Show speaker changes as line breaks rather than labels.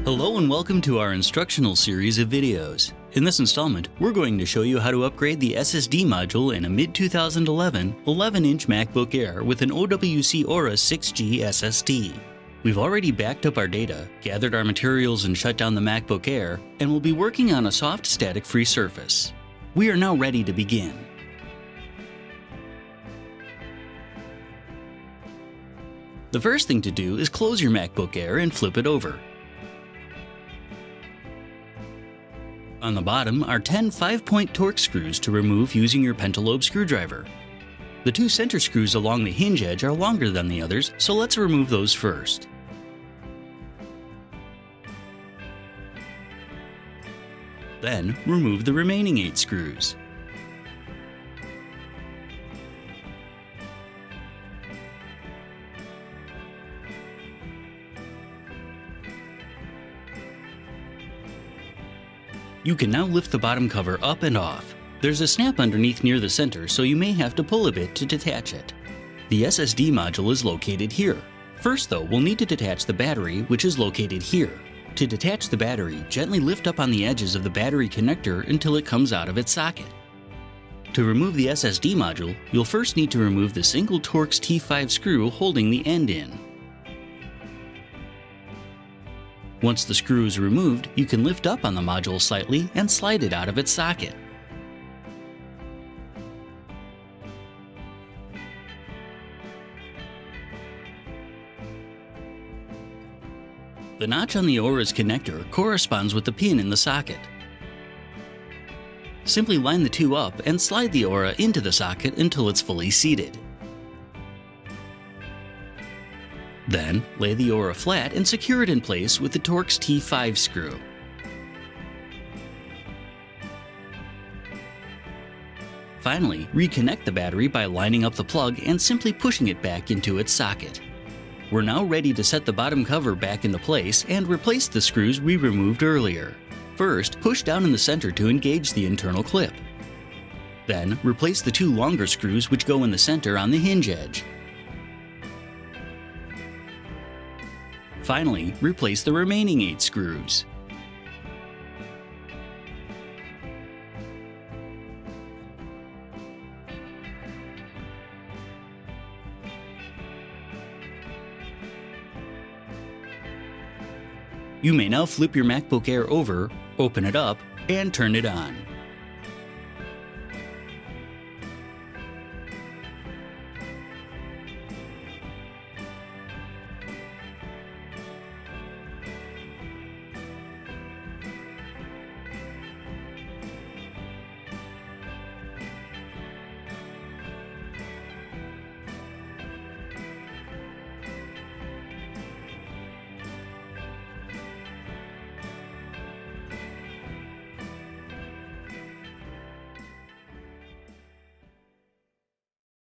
Hello and welcome to our instructional series of videos. In this installment, we're going to show you how to upgrade the SSD module in a mid-2011 11-inch MacBook Air with an OWC Aura 6G SSD. We've already backed up our data, gathered our materials and shut down the MacBook Air, and we'll be working on a soft static-free surface. We are now ready to begin. The first thing to do is close your MacBook Air and flip it over. On the bottom are 10 5-point Torx screws to remove using your pentalobe screwdriver. The two center screws along the hinge edge are longer than the others, so let's remove those first. Then, remove the remaining 8 screws. You can now lift the bottom cover up and off. There's a snap underneath near the center, so you may have to pull a bit to detach it. The SSD module is located here. First though, we'll need to detach the battery, which is located here. To detach the battery, gently lift up on the edges of the battery connector until it comes out of its socket. To remove the SSD module, you'll first need to remove the single Torx T5 screw holding the end in. Once the screw is removed, you can lift up on the module slightly and slide it out of its socket. The notch on the Aura's connector corresponds with the pin in the socket. Simply line the two up and slide the Aura into the socket until it's fully seated. Then, lay the Aura flat and secure it in place with the Torx T5 screw. Finally, reconnect the battery by lining up the plug and simply pushing it back into its socket. We're now ready to set the bottom cover back into place and replace the screws we removed earlier. First, push down in the center to engage the internal clip. Then, replace the two longer screws which go in the center on the hinge edge. Finally, replace the remaining 8 screws. You may now flip your MacBook Air over, open it up, and turn it on.